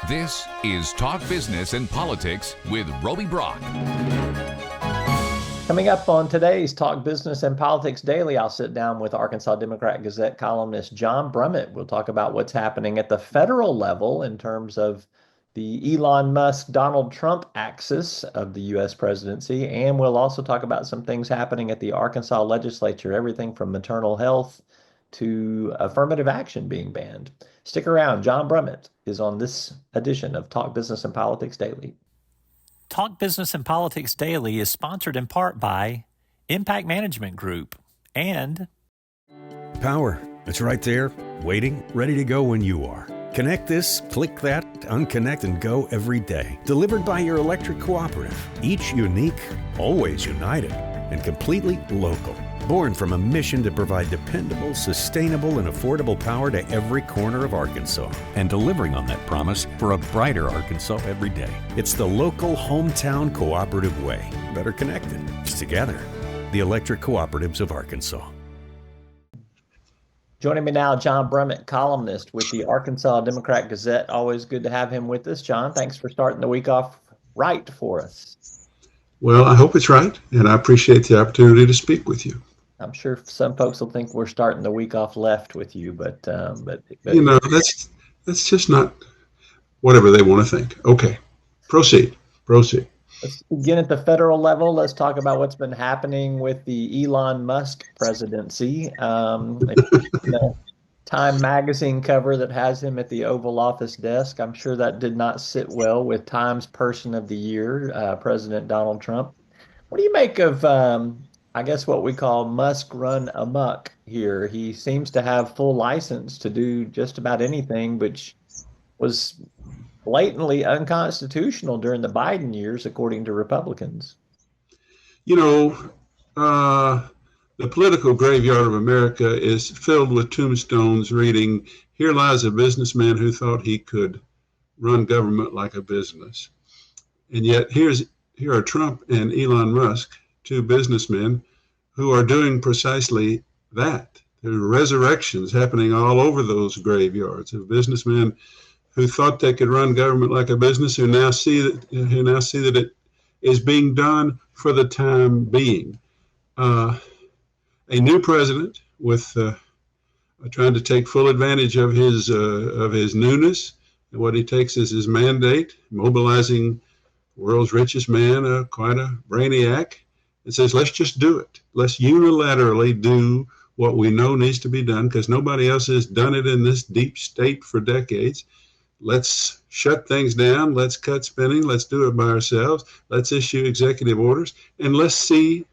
This is Talk Business and Politics with Roby Brock. Coming up on today's Talk Business and Politics Daily, I'll sit down with Arkansas Democrat-Gazette columnist John Brummett. We'll talk about what's happening at the federal level in terms of the Elon Musk-Donald Trump axis of the U.S. presidency, and we'll also talk about some things happening at the Arkansas legislature, everything from maternal health to affirmative action being banned. Stick around. John Brummett is on this edition of Talk Business and Politics Daily. Talk Business and Politics Daily is sponsored in part by Impact Management Group and Power. It's right there, waiting, ready to go when you are. Connect this, click that, unconnect and go every day. Delivered by your electric cooperative. Each unique, always united, and completely local. Born from a mission to provide dependable, sustainable, and affordable power to every corner of Arkansas. And delivering on that promise for a brighter Arkansas every day. It's the local hometown cooperative way. Better connected. Together. The Electric Cooperatives of Arkansas. Joining me now, John Brummett, columnist with the Arkansas Democrat-Gazette. Always good to have him with us. John, thanks for starting the week off right for us. Well, I hope it's right, and I appreciate the opportunity to speak with you. I'm sure some folks will think we're starting the week off left with you, but you know, that's just not whatever they want to think. Okay, proceed. Let's begin at the federal level. Let's talk about what's been happening with the Elon Musk presidency. Time magazine cover that has him at the Oval Office desk. I'm sure that did not sit well with Time's Person of the Year, President Donald Trump. What do you make of I guess what we call Musk run amok here? He seems to have full license to do just about anything, which was blatantly unconstitutional during the Biden years, according to Republicans. You know, the political graveyard of America is filled with tombstones reading, "Here lies a businessman who thought he could run government like a business." And yet here are Trump and Elon Musk, two businessmen who are doing precisely that. There are resurrections happening all over those graveyards of businessmen who thought they could run government like a business, who now see that it is being done for the time being. A new president with trying to take full advantage of his newness. And what he takes is his mandate, mobilizing the world's richest man, quite a brainiac. It says, let's just do it. Let's unilaterally do what we know needs to be done because nobody else has done it in this deep state for decades. Let's shut things down. Let's cut spending. Let's do it by ourselves. Let's issue executive orders, and let's see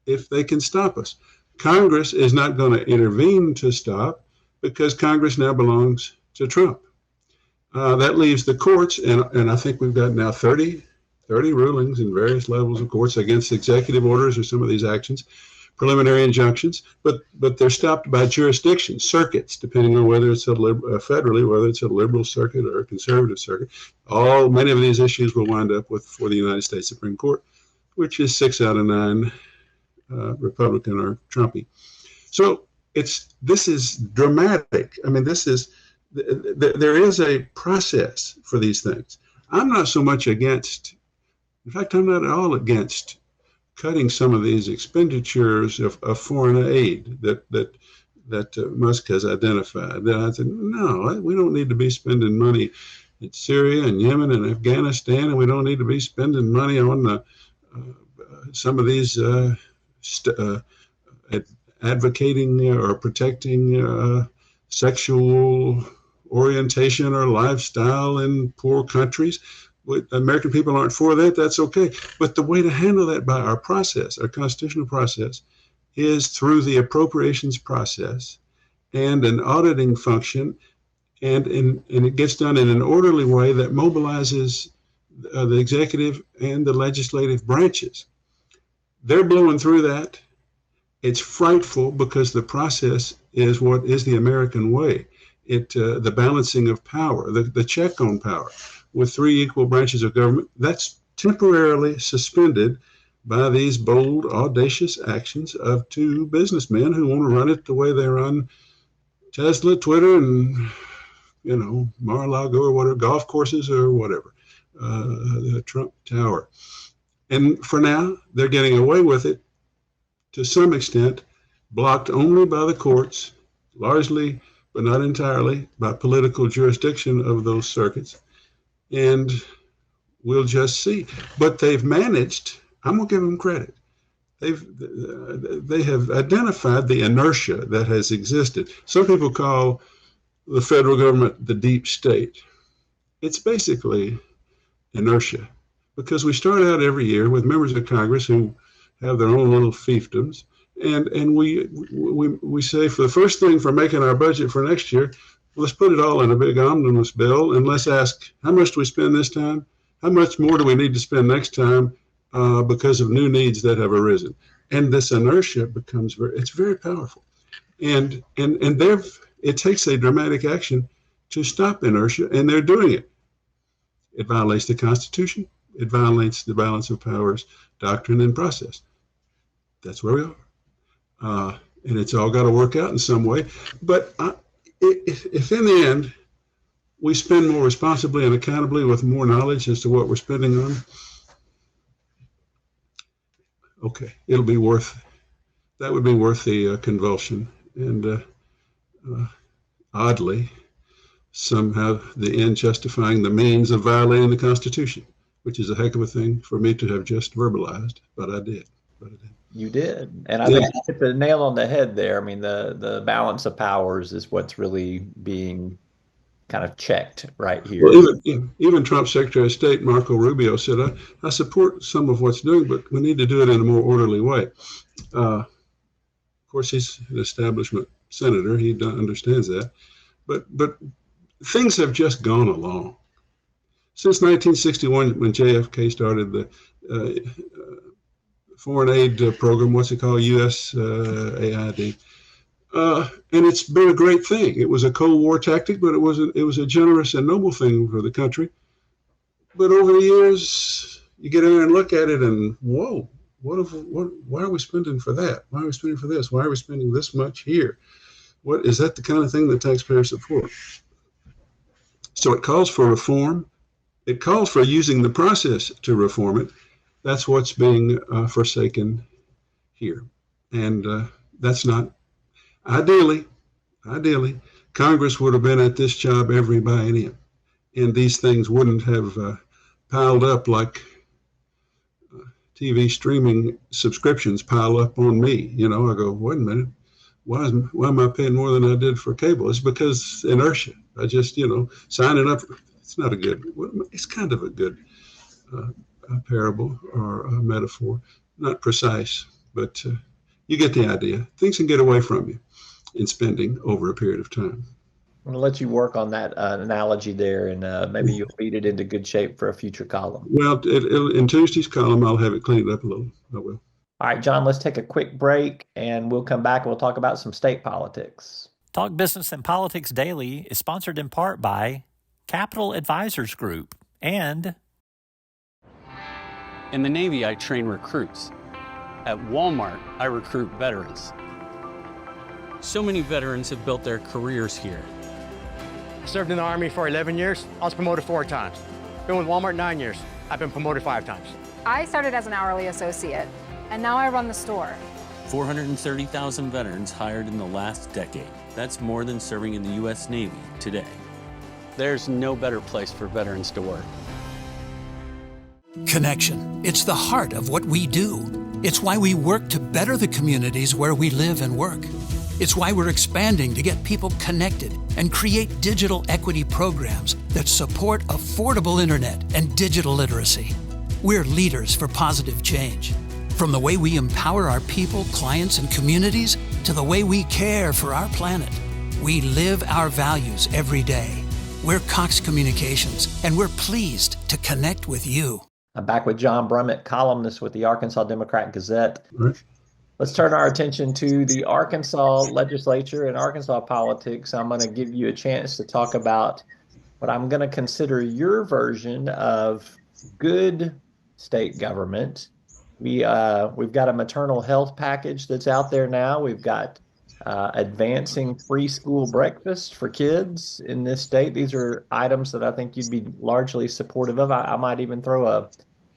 if they can stop us. Congress is not going to intervene to stop because Congress now belongs to Trump. That leaves the courts, and I think we've got now 30 rulings in various levels of courts against executive orders or some of these actions, preliminary injunctions, but they're stopped by jurisdictions, circuits, depending on whether it's federally, whether it's a liberal circuit or a conservative circuit. Many of these issues will wind up for the United States Supreme Court, which is 6 out of 9 Republican or Trumpy. So this is dramatic. I mean, there is a process for these things. I'm not so much against. In fact, I'm not at all against cutting some of these expenditures of foreign aid that Musk has identified. That I said, no, we don't need to be spending money in Syria and Yemen and Afghanistan, and we don't need to be spending money on some of these advocating or protecting sexual orientation or lifestyle in poor countries. American people aren't for that. That's okay. But the way to handle that by our process, our constitutional process, is through the appropriations process and an auditing function, and it gets done in an orderly way that mobilizes the executive and the legislative branches. They're blowing through that. It's frightful because the process is what is the American way. The balancing of power, the check on power, with 3 equal branches of government, that's temporarily suspended by these bold, audacious actions of 2 businessmen who want to run it the way they run Tesla, Twitter, and Mar-a-Lago or whatever, golf courses or whatever, the Trump Tower. And for now, they're getting away with it to some extent, blocked only by the courts, largely, but not entirely, by political jurisdiction of those circuits. And we'll just see. But they've managed, I'm going to give them credit. They have identified the inertia that has existed. Some people call the federal government the deep state. It's basically inertia, because we start out every year with members of Congress who have their own little fiefdoms, and we say, for the first thing for making our budget for next year, let's put it all in a big omnibus bill, and let's ask, how much do we spend this time? How much more do we need to spend next time because of new needs that have arisen? And this inertia becomes it's very powerful, and it takes a dramatic action to stop inertia, and they're doing it. It violates the Constitution. It violates the balance of powers doctrine and process. That's where we are. And it's all got to work out in some way. But if in the end we spend more responsibly and accountably with more knowledge as to what we're spending on, okay, that would be worth the convulsion. And oddly, somehow the end justifying the means of violating the Constitution, which is a heck of a thing for me to have just verbalized, but I did. You did. And I think you hit the nail on the head there. I mean, the balance of powers is what's really being kind of checked right here. Well, even Trump's Secretary of State, Marco Rubio, said, I support some of what's doing, but we need to do it in a more orderly way. Of course, he's an establishment senator. He understands that. But things have just gone along. Since 1961, when JFK started the foreign aid program, what's it called, USAID, and it's been a great thing. It was a Cold War tactic, but it was a generous and noble thing for the country. But over the years, you get in there and look at it, and whoa, why are we spending for that? Why are we spending for this? Why are we spending this much here? What is that the kind of thing that taxpayers support? So it calls for reform. It calls for using the process to reform it. That's what's being forsaken here. And that's not, ideally, Congress would have been at this job every biennium. And these things wouldn't have piled up like TV streaming subscriptions pile up on me. I go, wait a minute, why am I paying more than I did for cable? It's because inertia. I just, signing up. It's kind of a good parable or a metaphor, not precise, but you get the idea. Things can get away from you in spending over a period of time. I'm going to let you work on that analogy there, and maybe you'll feed it into good shape for a future column. Well, in Tuesday's column, I'll have it cleaned up a little. I will. All right, John, let's take a quick break, and we'll come back and we'll talk about some state politics. Talk Business and Politics Daily is sponsored in part by Capital Advisors Group and... In the Navy, I train recruits. At Walmart, I recruit veterans. So many veterans have built their careers here. Served in the Army for 11 years. I was promoted 4 times. Been with Walmart 9 years. I've been promoted 5 times. I started as an hourly associate, and now I run the store. 430,000 veterans hired in the last decade. That's more than serving in the U.S. Navy today. There's no better place for veterans to work. Connection. It's the heart of what we do. It's why we work to better the communities where we live and work. It's why we're expanding to get people connected and create digital equity programs that support affordable internet and digital literacy. We're leaders for positive change. From the way we empower our people, clients, and communities to the way we care for our planet. We live our values every day. We're Cox Communications, and we're pleased to connect with you. I'm back with John Brummett, columnist with the Arkansas Democrat-Gazette. Right. Let's turn our attention to the Arkansas legislature and Arkansas politics. I'm going to give you a chance to talk about what I'm going to consider your version of good state government. We've got a maternal health package that's out there now. We've got advancing free school breakfast for kids in this state. These are items that I think you'd be largely supportive of. I might even throw a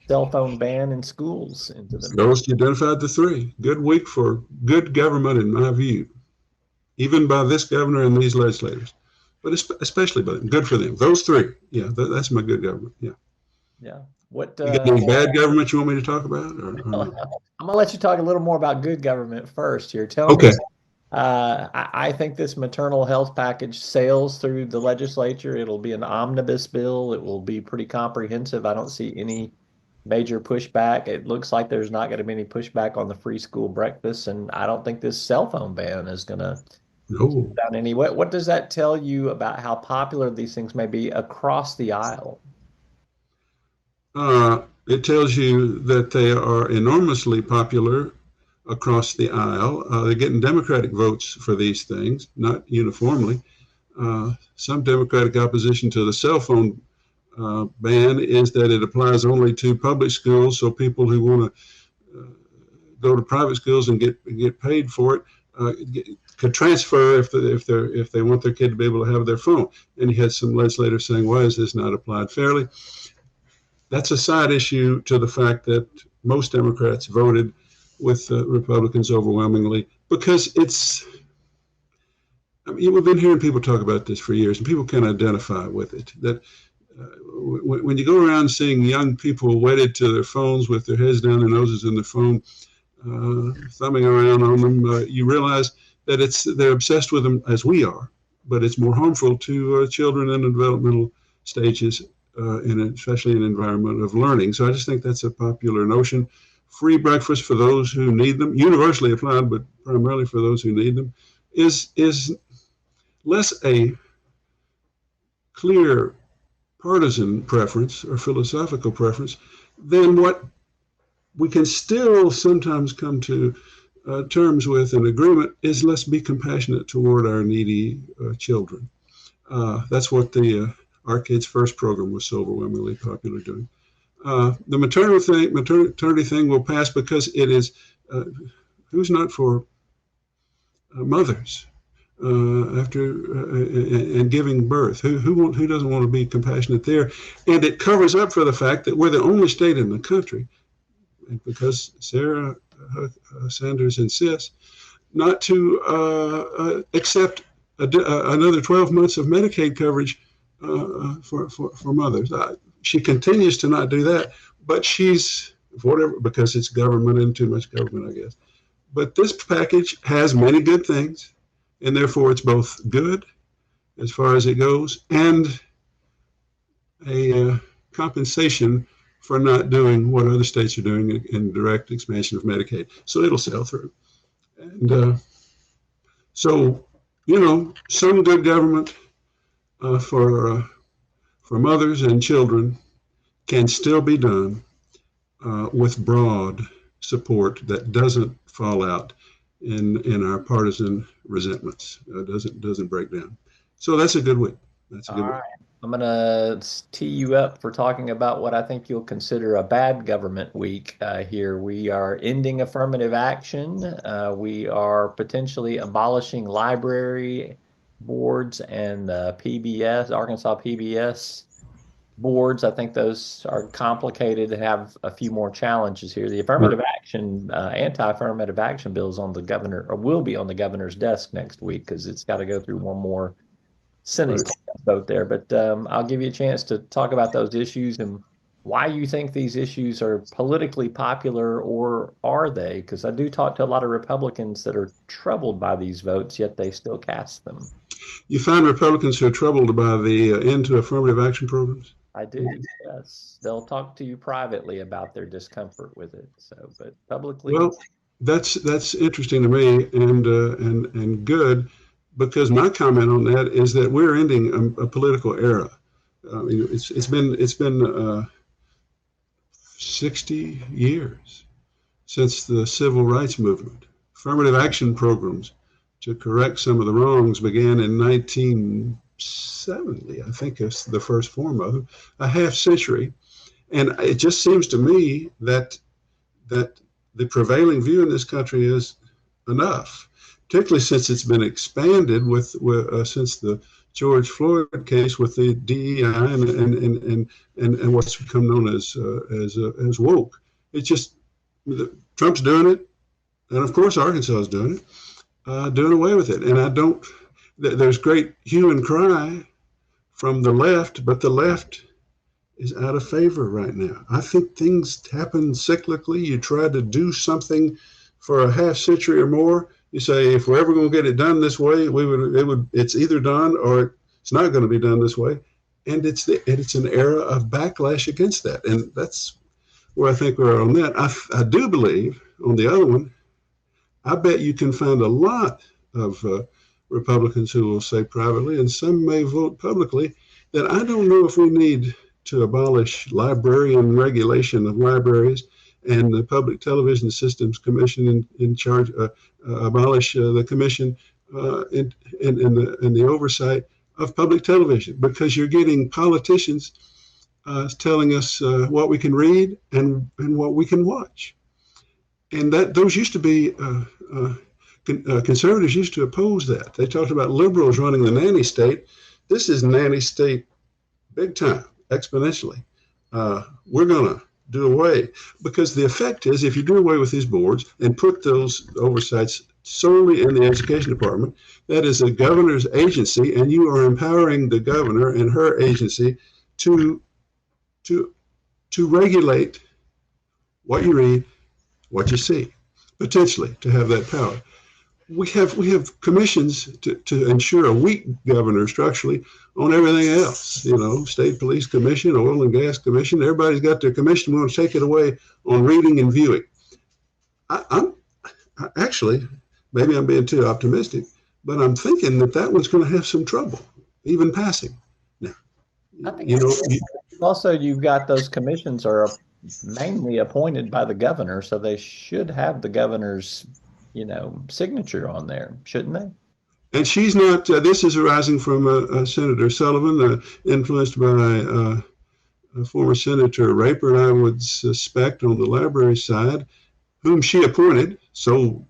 cell phone ban in schools into the mix. Those you identified the three. Good week for good government, in my view, even by this governor and these legislators, but especially by them. Good for them. Those three. Yeah, that's my good government. Yeah. Yeah. What you got any bad government you want me to talk about? Or I'm gonna let you talk a little more about good government first here. Tell me. I think this maternal health package sails through the legislature. It'll be an omnibus bill. It will be pretty comprehensive. I don't see any major pushback. It looks like there's not going to be any pushback on the free school breakfast, and I don't think this cell phone ban is going to down any. What does that tell you about how popular these things may be across the aisle? It tells you that they are enormously popular across the aisle. They're getting Democratic votes for these things, not uniformly. Some Democratic opposition to the cell phone ban is that it applies only to public schools, so people who want to go to private schools and get paid for it could transfer if they want their kid to be able to have their phone. And you had some legislators saying, why is this not applied fairly? That's a side issue to the fact that most Democrats voted with Republicans overwhelmingly, because we've been hearing people talk about this for years, and people can identify with it. That when you go around seeing young people wedded to their phones with their heads down, their noses in their phone, thumbing around on them, you realize that they're obsessed with them as we are, but it's more harmful to children in the developmental stages, and especially in an environment of learning. So I just think that's a popular notion. Free breakfast for those who need them, universally applied, but primarily for those who need them, is less a clear partisan preference or philosophical preference than what we can still sometimes come to terms with an agreement is. Let's be compassionate toward our needy children. That's what the Our Kids First program was so overwhelmingly popular doing. The maternity thing will pass because it is, who's not for mothers after and giving birth? Who doesn't want to be compassionate there? And it covers up for the fact that we're the only state in the country, and because Sarah Sanders insists, not to accept another 12 months of Medicaid coverage for mothers. She continues to not do that, but she's whatever, because it's government and too much government, I guess. But this package has many good things, and therefore it's both good as far as it goes and a compensation for not doing what other states are doing in direct expansion of Medicaid. So it'll sail through. And so, some good government for mothers and children can still be done with broad support that doesn't fall out in our partisan resentments. Doesn't break down. So that's a good week. That's a good week. I'm going to tee you up for talking about what I think you'll consider a bad government week here. We are ending affirmative action. We are potentially abolishing library boards and PBS, Arkansas PBS boards. I think those are complicated and have a few more challenges here. The affirmative action, anti-affirmative action bill is on the governor, or will be on the governor's desk next week, because it's got to go through one more Senate vote there. But I'll give you a chance to talk about those issues and why you think these issues are politically popular, or are they? Because I do talk to a lot of Republicans that are troubled by these votes, yet they still cast them. You find Republicans who are troubled by the end to affirmative action programs? I do, yes. They'll talk to you privately about their discomfort with it. So, but publicly, well, that's interesting to me and good, because my comment on that is that we're ending a political era. It's been 60 years since the civil rights movement. Affirmative action programs to correct some of the wrongs began in 1970, I think is the first form of it, a half century. And it just seems to me that the prevailing view in this country is enough particularly since it's been expanded since the George Floyd case with the DEI and what's become known as woke. It's just Trump's doing it, and of course Arkansas is doing it, doing away with it. And there's great hue and cry from the left, but the left is out of favor right now. I think things happen cyclically. You try to do something for a half century or more. You say, if we're ever going to get it done this way, it's either done or it's not going to be done this way. And it's an era of backlash against that. And that's where I think we're on that. I do believe on the other one, I bet you can find a lot of Republicans who will say privately, and some may vote publicly, that I don't know if we need to abolish librarian regulation of libraries and the Public Television Systems Commission in charge, abolish the commission and the oversight of public television, because you're getting politicians telling us what we can read and what we can watch. And those used to be, conservatives used to oppose that. They talked about liberals running the nanny state. This is nanny state big time, exponentially. We're going to do away, because the effect is, if you do away with these boards and put those oversights solely in the education department, that is a governor's agency, and you are empowering the governor and her agency to regulate what you read, what you see, potentially to have that power. We have commissions to ensure a weak governor structurally on everything else. State Police Commission, Oil and Gas Commission. Everybody's got their commission. We want to take it away on reading and viewing. I'm actually, maybe I'm being too optimistic, but I'm thinking that one's going to have some trouble even passing. Now, I think also you've got those commissions are mainly appointed by the governor, so they should have the governor's signature on there, shouldn't they? And she's not, this is arising from Senator Sullivan, influenced by former Senator Raper, I would suspect, on the library side, whom she appointed. So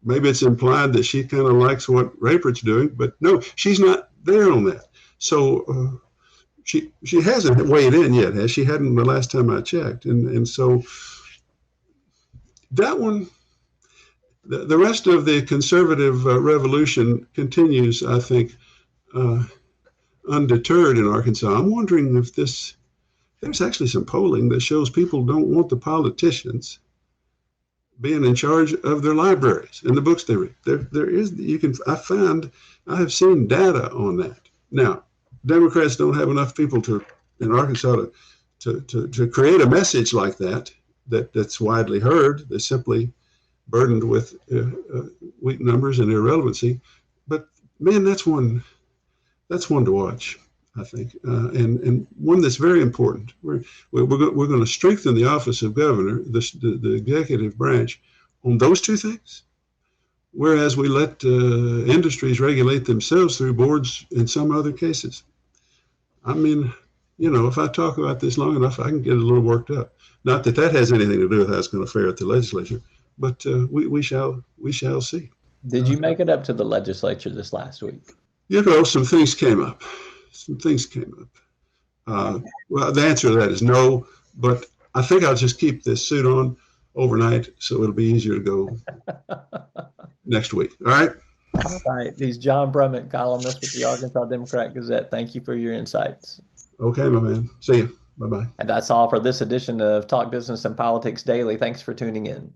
maybe it's implied that she kind of likes what Raper's doing, but no, she's not there on that. So she hasn't weighed in yet, has she? Hadn't the last time I checked. And so that one, the rest of the conservative revolution continues, I think, undeterred in Arkansas. I'm wondering if there's actually some polling that shows people don't want the politicians being in charge of their libraries and the books they read. I have seen data on that. Now, Democrats don't have enough people in Arkansas to create a message like that's widely heard. They're simply burdened with weak numbers and irrelevancy. But man, that's one to watch, I think, and one that's very important. We're going to strengthen the office of governor, the executive branch, on those two things, whereas we let industries regulate themselves through boards in some other cases. I mean, if I talk about this long enough, I can get a little worked up. Not that has anything to do with how it's going to fare at the legislature, but we shall see. Did you make it up to the legislature this last week? Some things came up. Well, the answer to that is no, but I think I'll just keep this suit on overnight, so it'll be easier to go next week. All right? All right. He's John Brummett, columnist with the Arkansas Democrat-Gazette. Thank you for your insights. Okay, my man. See you. Bye-bye. And that's all for this edition of Talk Business and Politics Daily. Thanks for tuning in.